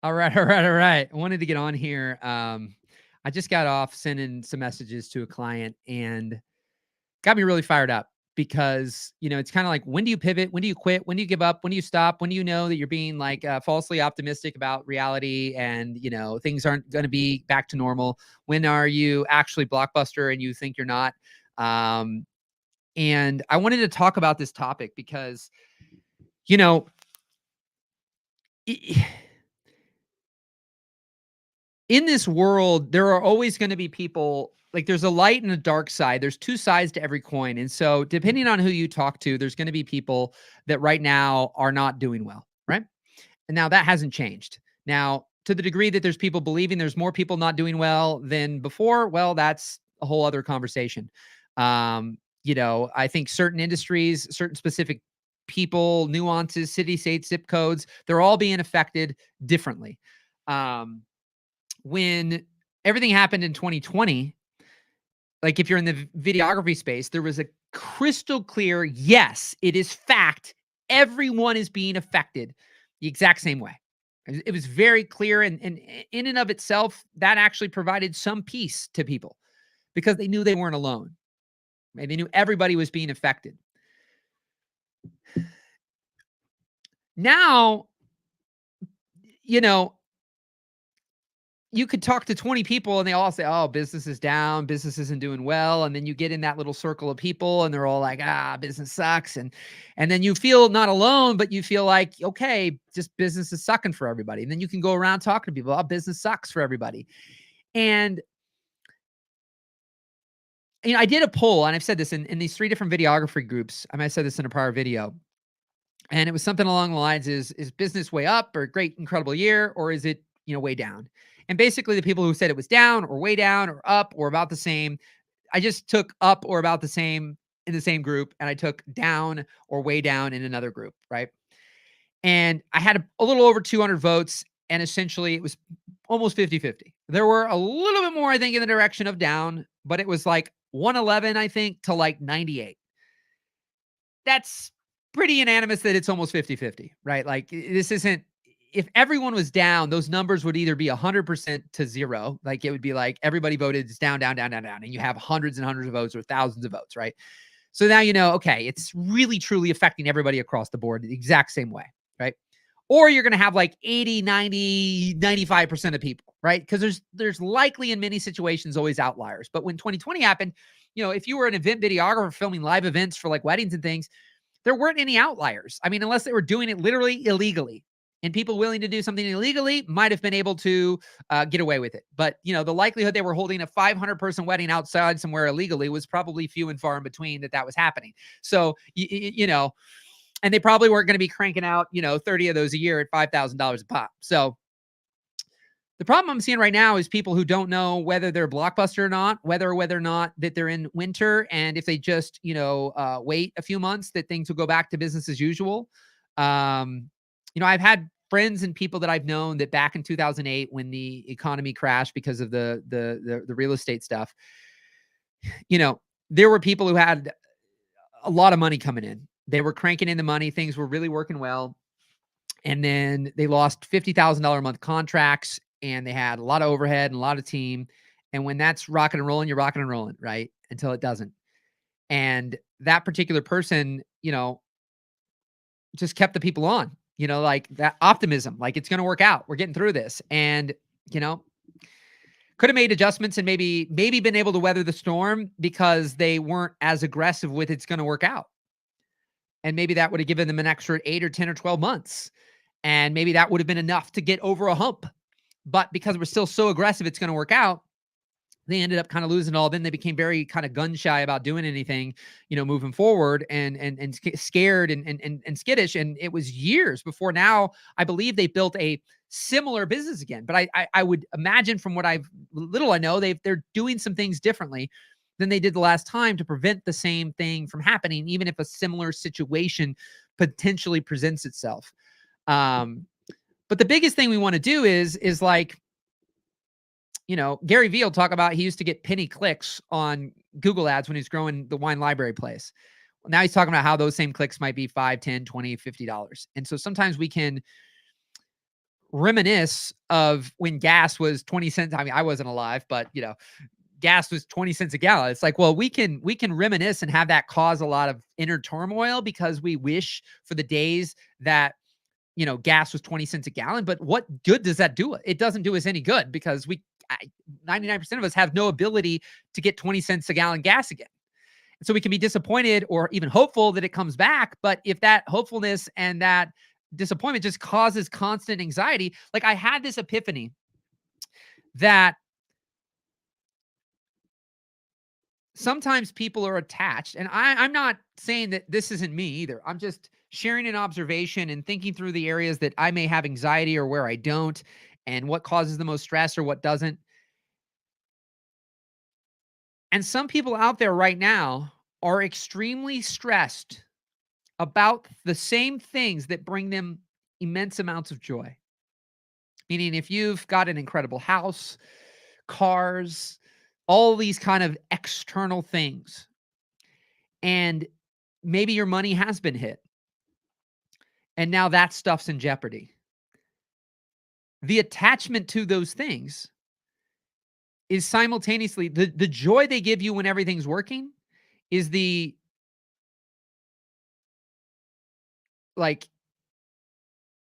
All right, all right, all right. I wanted to get on here. I just got off sending some messages to a client and got me really fired up because, it's kind of like, when do you pivot? When do you quit? When do you give up? When do you stop? When do you know that you're being like falsely optimistic about reality and, things aren't going to be back to normal? When are you actually blockbuster and you think you're not? Um, and I wanted to talk about this topic because, you know, i- in this world, there are always going to be people like there's a light and a dark side. There's two sides to every coin. And so, depending on who you talk to, there's going to be people that right now are not doing well, right? And now that hasn't changed. Now, to the degree that there's people believing there's more people not doing well than before, well, that's a whole other conversation. I think certain industries, certain specific people, nuances, city, states, zip codes, they're all being affected differently. Um, when everything happened in 2020, like if you're in the videography space, there was a crystal clear, yes, it is fact. Everyone is being affected the exact same way. It was very clear. And in and of itself, that actually provided some peace to people because they knew they weren't alone. Right? They knew everybody was being affected. Now, you know, you could talk to 20 people and they all say, oh, business is down, business isn't doing well. And then you get in that little circle of people and they're all like, business sucks. And then you feel not alone, but you feel like, okay, just business is sucking for everybody. And then you can go around talking to people, oh, business sucks for everybody. And, I did a poll and I've said this in these 3 different videography groups. I might have said this in a prior video. And it was something along the lines is business way up or great, incredible year, or is it, way down? And basically the people who said it was down or way down or up or about the same, I just took up or about the same in the same group and I took down or way down in another group, right? And I had a little over 200 votes and essentially it was almost 50-50. There were a little bit more, I think, in the direction of down, but it was like 111, I think, to like 98. That's pretty unanimous that it's almost 50-50, right? Like this isn't, if everyone was down, those numbers would either be 100% to 0. Like it would be like everybody voted it's down, down, down, down, down. And you have hundreds and hundreds of votes or thousands of votes, right? So now, okay, it's really, truly affecting everybody across the board the exact same way, right? Or you're going to have like 80, 90, 95% of people, right? Because there's likely in many situations always outliers. But when 2020 happened, if you were an event videographer filming live events for like weddings and things, there weren't any outliers. I mean, unless they were doing it literally illegally. And people willing to do something illegally might have been able to get away with it. But, the likelihood they were holding a 500-person wedding outside somewhere illegally was probably few and far in between that was happening. So, and they probably weren't going to be cranking out, 30 of those a year at $5,000 a pop. So the problem I'm seeing right now is people who don't know whether they're blockbuster or not, whether or not that they're in winter. And if they just, wait a few months, that things will go back to business as usual. I've had friends and people that I've known that back in 2008, when the economy crashed because of the real estate stuff, there were people who had a lot of money coming in. They were cranking in the money. Things were really working well. And then they lost $50,000 a month contracts and they had a lot of overhead and a lot of team. And when that's rocking and rolling, you're rocking and rolling, right? Until it doesn't. And that particular person, just kept the people on, like that optimism, like it's going to work out. We're getting through this. And, could have made adjustments and maybe been able to weather the storm because they weren't as aggressive with it's going to work out. And maybe that would have given them an extra 8 or 10 or 12 months. And maybe that would have been enough to get over a hump. But because we're still so aggressive, it's going to work out. They ended up kind of losing all. Then they became very kind of gun shy about doing anything, moving forward and scared and skittish. And it was years before now, I believe they built a similar business again. But I would imagine from what I know, they're doing some things differently than they did the last time to prevent the same thing from happening, even if a similar situation potentially presents itself. But the biggest thing we want to do is like, Gary Vee will talk about he used to get penny clicks on Google ads when he's growing the wine library place. Well, now he's talking about how those same clicks might be $5, $10, $20, $50. And so sometimes we can reminisce of when gas was 20 cents. I mean, I wasn't alive, but gas was 20 cents a gallon. It's like, well, we can reminisce and have that cause a lot of inner turmoil because we wish for the days that gas was 20 cents a gallon. But what good does that do? It doesn't do us any good because 99% of us have no ability to get 20 cents a gallon gas again. So we can be disappointed or even hopeful that it comes back. But if that hopefulness and that disappointment just causes constant anxiety, like I had this epiphany that sometimes people are attached, and I'm not saying that this isn't me either. I'm just sharing an observation and thinking through the areas that I may have anxiety or where I don't, and what causes the most stress or what doesn't. And some people out there right now are extremely stressed about the same things that bring them immense amounts of joy. Meaning, if you've got an incredible house, cars, all these kind of external things, and maybe your money has been hit, and now that stuff's in jeopardy. The attachment to those things is simultaneously the joy they give you when everything's working is the like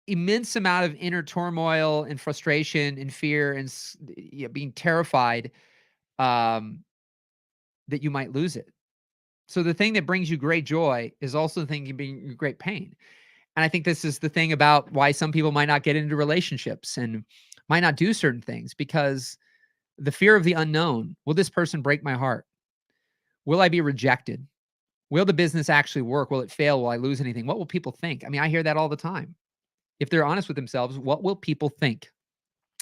immense amount of inner turmoil and frustration and fear and being terrified um, that you might lose it. So the thing that brings you great joy is also the thing that can bring you great pain. And I think this is the thing about why some people might not get into relationships and might not do certain things because the fear of the unknown. Will this person break my heart? Will I be rejected? Will the business actually work? Will it fail? Will I lose anything? What will people think? I mean, I hear that all the time. If they're honest with themselves, what will people think?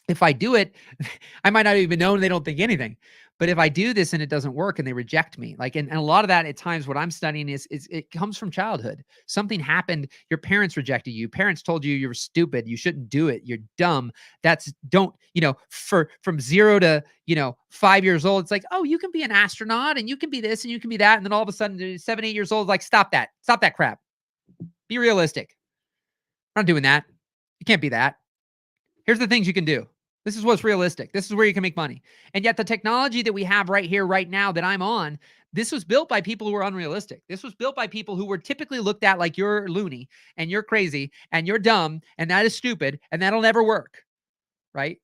If I do it, I might not even know and they don't think anything. But if I do this and it doesn't work and they reject me, like, and a lot of that at times, what I'm studying is it comes from childhood. Something happened. Your parents rejected you. Parents told you were stupid. You shouldn't do it. You're dumb. From 0 to, 5 years old, it's like, oh, you can be an astronaut and you can be this and you can be that. And then all of a sudden 7, 8 years old, like, stop that crap. Be realistic. I'm not doing that. You can't be that. Here's the things you can do. This is what's realistic. This is where you can make money. And yet the technology that we have right here, right now that I'm on, this was built by people who were unrealistic. This was built by people who were typically looked at like you're loony and you're crazy and you're dumb and that is stupid and that'll never work, right?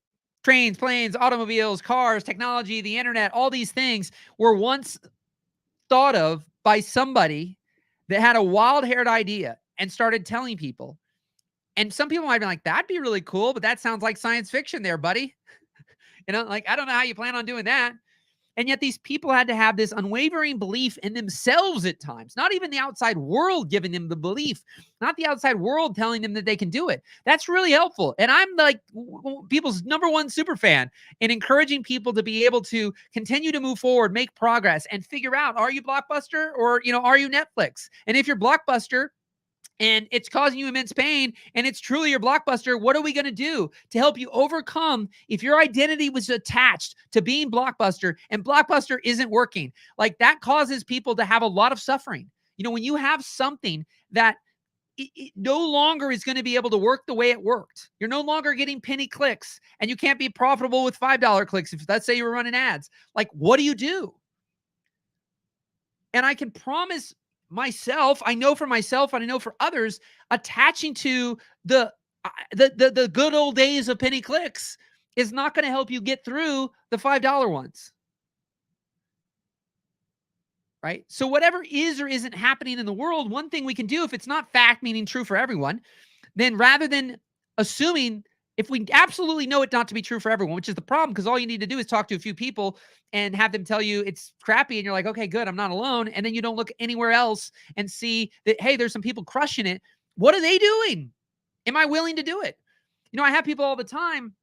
Trains, planes, automobiles, cars, technology, the internet, all these things were once thought of by somebody that had a wild-haired idea and started telling people. And some people might be like, that'd be really cool, but that sounds like science fiction there, buddy. Like, I don't know how you plan on doing that. And yet these people had to have this unwavering belief in themselves at times, not even the outside world giving them the belief, not the outside world telling them that they can do it. That's really helpful. And I'm like people's number one super fan in encouraging people to be able to continue to move forward, make progress, and figure out, are you Blockbuster or, are you Netflix? And if you're Blockbuster, and it's causing you immense pain, and it's truly your Blockbuster, what are we going to do to help you overcome if your identity was attached to being Blockbuster and Blockbuster isn't working? Like, that causes people to have a lot of suffering. When you have something that it no longer is going to be able to work the way it worked. You're no longer getting penny clicks, and you can't be profitable with $5 clicks if, let's say, you were running ads. Like, what do you do? And I can promise myself, I know for myself and I know for others, attaching to the good old days of penny clicks is not going to help you get through the $5 ones. Right? So whatever is or isn't happening in the world, one thing we can do, if it's not fact, meaning true for everyone, then rather than assuming, if we absolutely know it not to be true for everyone, which is the problem, because all you need to do is talk to a few people and have them tell you it's crappy, and you're like, okay, good, I'm not alone. And then you don't look anywhere else and see that, hey, there's some people crushing it. What are they doing? Am I willing to do it? I have people all the time,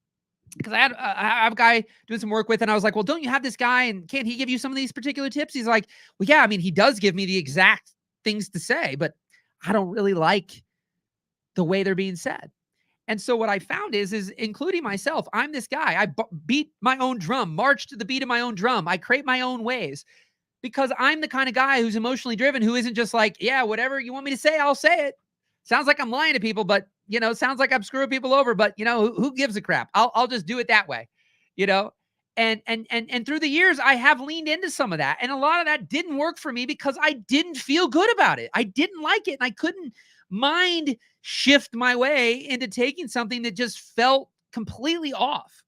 because I have a guy doing some work with, and I was like, well, don't you have this guy, and can't he give you some of these particular tips? He's like, well, yeah, I mean, he does give me the exact things to say, but I don't really like the way they're being said. And so what I found is including myself, I'm this guy. I beat my own drum, march to the beat of my own drum. I create my own ways because I'm the kind of guy who's emotionally driven, who isn't just like, yeah, whatever you want me to say, I'll say it. Sounds like I'm lying to people, but sounds like I'm screwing people over, but who gives a crap? I'll just do it that way, you know? And through the years, I have leaned into some of that. And a lot of that didn't work for me because I didn't feel good about it. I didn't like it. And I couldn't mind shift my way into taking something that just felt completely off.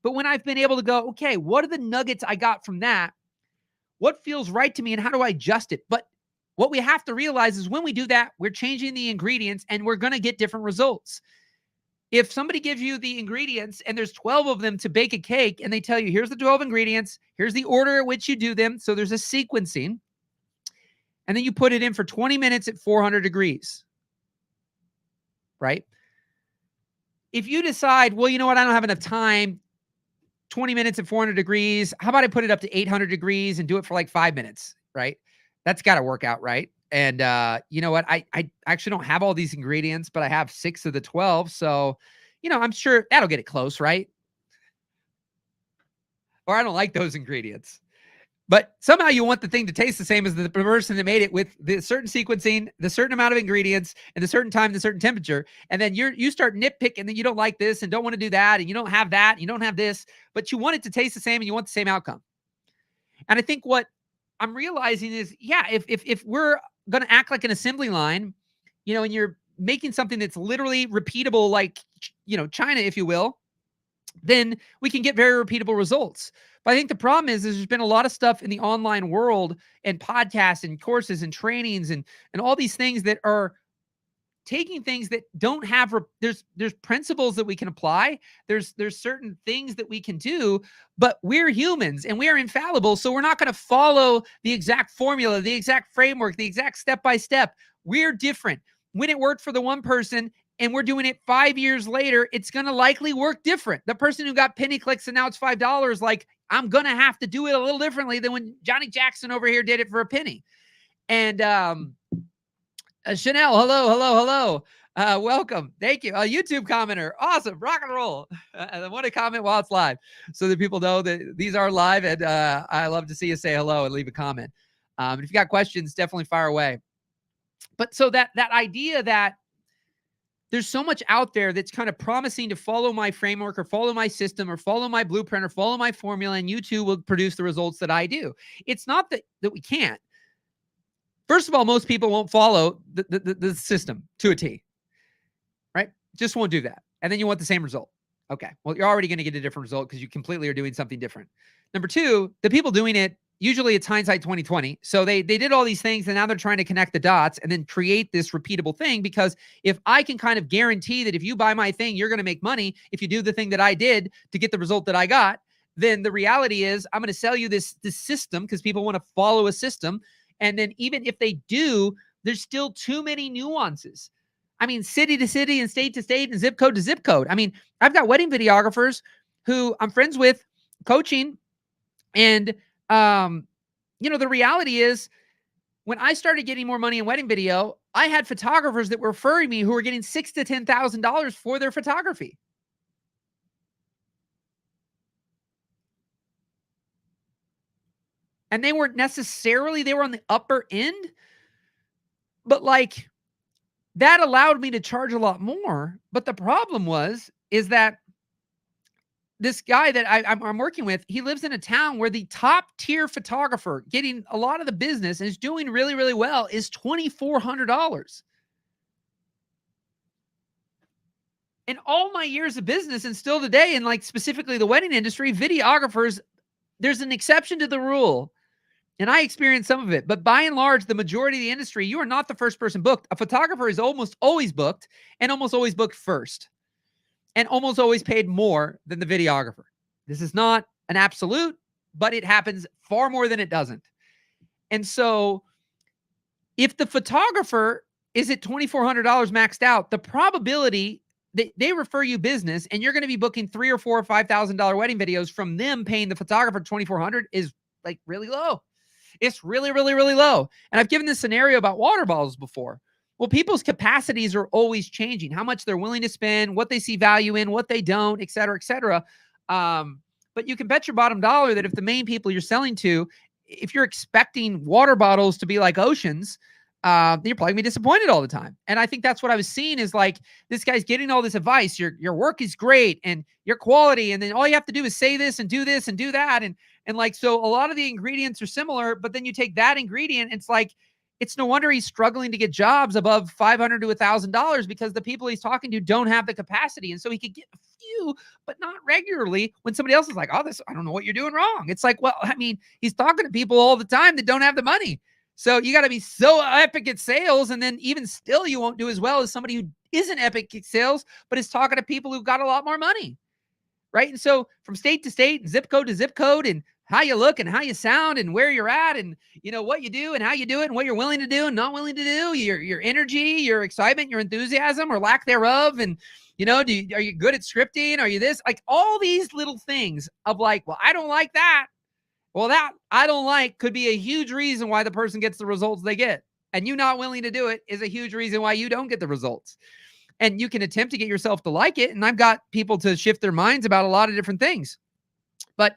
But when I've been able to go, okay, what are the nuggets I got from that? What feels right to me and how do I adjust it? But what we have to realize is when we do that, we're changing the ingredients and we're going to get different results. If somebody gives you the ingredients and there's 12 of them to bake a cake and they tell you, here's the 12 ingredients, here's the order at which you do them. So there's a sequencing. And then you put it in for 20 minutes at 400 degrees, right? If you decide, well, you know what, I don't have enough time, 20 minutes at 400 degrees, how about I put it up to 800 degrees and do it for like 5 minutes, right? That's got to work out, right? And you know what? I actually don't have all these ingredients, but I have 6 of the 12. So, I'm sure that'll get it close, right? Or I don't like those ingredients. But somehow you want the thing to taste the same as the person that made it with the certain sequencing, the certain amount of ingredients, and the certain time, the certain temperature. And then you start nitpicking that you don't like this and don't want to do that, and you don't have that, and you don't have this, but you want it to taste the same and you want the same outcome. And I think what I'm realizing is, yeah, if we're going to act like an assembly line, and you're making something that's literally repeatable, like, China, if you will, then we can get very repeatable results. But I think the problem is there's been a lot of stuff in the online world and podcasts and courses and trainings and all these things that are taking things that don't have, there's principles that we can apply. There's certain things that we can do, but we're humans and we are infallible. So we're not going to follow the exact formula, the exact framework, the exact step-by-step. We're different. When it worked for the one person and we're doing it 5 years later, it's going to likely work different. The person who got penny clicks and now it's $5, like, I'm going to have to do it a little differently than when Johnny Jackson over here did it for a penny. And Chanel, hello. Welcome. Thank you. A YouTube commenter. Awesome. Rock and roll. I want to comment while it's live so that people know that these are live. And I love to see you say hello and leave a comment. If you got questions, definitely fire away. But so that idea that there's so much out there that's kind of promising to follow my framework or follow my system or follow my blueprint or follow my formula, and you too will produce the results that I do. It's not that we can't. First of all, most people won't follow the system to a T, right? Just won't do that. And then you want the same result. Okay, well, you're already going to get a different result because you completely are doing something different. Number two, the people doing it, usually it's hindsight 2020. So they did all these things and now they're trying to connect the dots and then create this repeatable thing, because if I can kind of guarantee that if you buy my thing, you're going to make money, if you do the thing that I did to get the result that I got, then the reality is I'm going to sell you this system because people want to follow a system. And then even if they do, there's still too many nuances. I mean, city to city and state to state and zip code to zip code. I mean, I've got wedding videographers who I'm friends with, coaching, and the reality is when I started getting more money in wedding video, I had photographers that were referring me who were getting $6,000 to $10,000 for their photography. And they weren't necessarily, they were on the upper end, but like that allowed me to charge a lot more. But the problem is that this guy that I'm working with, he lives in a town where the top tier photographer getting a lot of the business and is doing really, really well is $2,400. In all my years of business and still today, and like specifically the wedding industry, videographers, there's an exception to the rule. And I experienced some of it, but by and large, the majority of the industry, you are not the first person booked. A photographer is almost always booked and almost always booked first, and almost always paid more than the videographer. This is not an absolute, but it happens far more than it doesn't. And so if the photographer is at $2,400 maxed out, the probability that they refer you business and you're going to be booking $3,000 or $4,000 or $5,000 wedding videos from them paying the photographer $2,400 is like really low. It's really, really, really low. And I've given this scenario about water bottles before. Well, people's capacities are always changing, how much they're willing to spend, what they see value in, what they don't, et cetera, et cetera. But you can bet your bottom dollar that if the main people you're selling to, if you're expecting water bottles to be like oceans, you're probably gonna be disappointed all the time. And I think that's what I was seeing is like this guy's getting all this advice. Your work is great and your quality, and then all you have to do is say this and do that. And like so a lot of the ingredients are similar, but then you take that ingredient, it's like it's no wonder he's struggling to get jobs above $500 to $1,000 because the people he's talking to don't have the capacity. And so he could get a few, but not regularly when somebody else is like, oh, this, I don't know what you're doing wrong. It's like, well, I mean, he's talking to people all the time that don't have the money. So you got to be so epic at sales. And then even still, you won't do as well as somebody who isn't epic at sales, but is talking to people who've got a lot more money. Right. And so from state to state, zip code to zip code, and how you look and how you sound and where you're at and, you know, what you do and how you do it and what you're willing to do and not willing to do, your energy, your excitement, your enthusiasm or lack thereof. And, you know, are you good at scripting? Are you this? Like all these little things of like, well, I don't like that. Well, that I don't like could be a huge reason why the person gets the results they get. And you not willing to do it is a huge reason why you don't get the results. And you can attempt to get yourself to like it. And I've got people to shift their minds about a lot of different things. But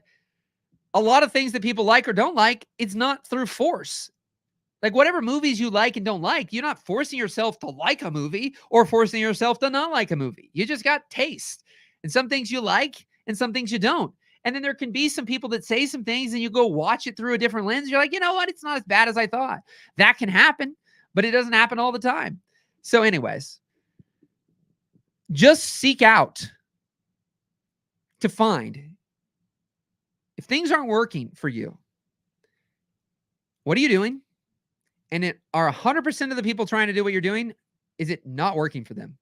a lot of things that people like or don't like, it's not through force. Like whatever movies you like and don't like, you're not forcing yourself to like a movie or forcing yourself to not like a movie. You just got taste. And some things you like and some things you don't. And then there can be some people that say some things and you go watch it through a different lens. You're like, you know what? It's not as bad as I thought. That can happen, but it doesn't happen all the time. So anyways, just seek out to find if things aren't working for you, what are you doing? And it are 100% of the people trying to do what you're doing, is it not working for them?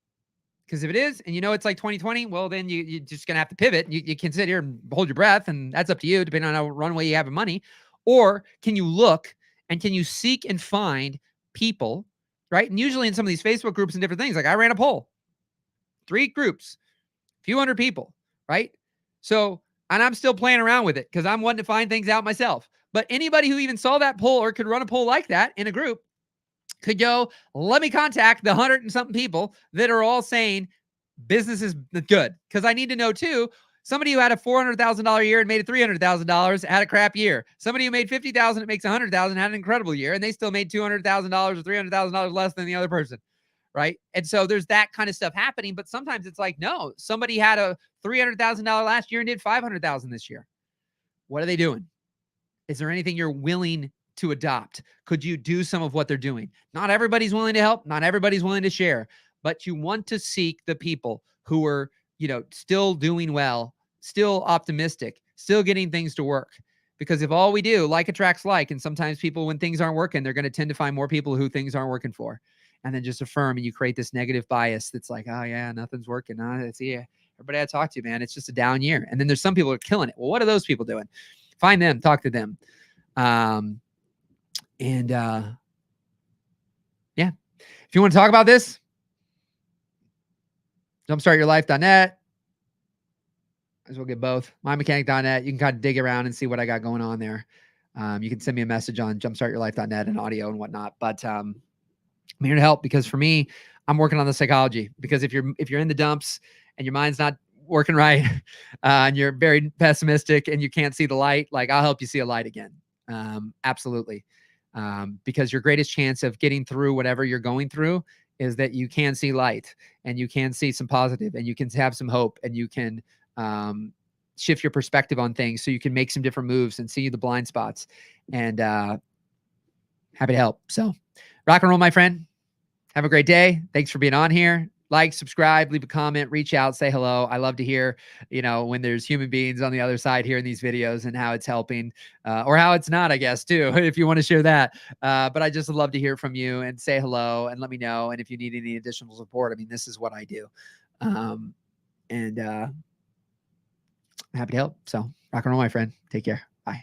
Because if it is, and you know it's like 2020, well, then you're just going to have to pivot. You can sit here and hold your breath, and that's up to you, depending on how runway you have in money. Or can you look and can you seek and find people, right? And usually in some of these Facebook groups and different things, like I ran a poll, 3 groups, a few hundred people, right? So, and I'm still playing around with it because I'm wanting to find things out myself. But anybody who even saw that poll or could run a poll like that in a group could go, let me contact the 100 and something people that are all saying business is good. Because I need to know too, somebody who had a $400,000 year and made a $300,000 had a crap year. Somebody who made $50,000 and makes $100,000 had an incredible year, and they still made $200,000 or $300,000 less than the other person. Right. And so there's that kind of stuff happening. But sometimes it's like, no, somebody had a $300,000 last year and did $500,000 this year. What are they doing? Is there anything you're willing to adopt? Could you do some of what they're doing? Not everybody's willing to help. Not everybody's willing to share, but you want to seek the people who are, you know, still doing well, still optimistic, still getting things to work. Because if all we do, like attracts like, and sometimes people, when things aren't working, they're going to tend to find more people who things aren't working for. And then just affirm, and you create this negative bias that's like, oh yeah, nothing's working. Yeah, everybody I talk to, man, it's just a down year. And then there's some people who are killing it. Well, what are those people doing? Find them, talk to them. Yeah, if you want to talk about this, jumpstartyourlife.net. As well get both. Mymechanic.net. You can kind of dig around and see what I got going on there. You can send me a message on jumpstartyourlife.net and audio and whatnot. But I'm here to help because for me, I'm working on the psychology. Because if you're in the dumps and your mind's not working right, and you're very pessimistic and you can't see the light, like I'll help you see a light again. Absolutely. Because your greatest chance of getting through whatever you're going through is that you can see light and you can see some positive and you can have some hope and you can shift your perspective on things so you can make some different moves and see the blind spots. And happy to help. So rock and roll, my friend. Have a great day. Thanks for being on here. Like, subscribe, leave a comment, reach out, say hello. I love to hear, you know, when there's human beings on the other side hearing these videos and how it's helping or how it's not, I guess, too, if you want to share that. But I just love to hear from you and say hello and let me know. And if you need any additional support, I mean, this is what I do. And happy to help. So rock and roll, my friend. Take care. Bye.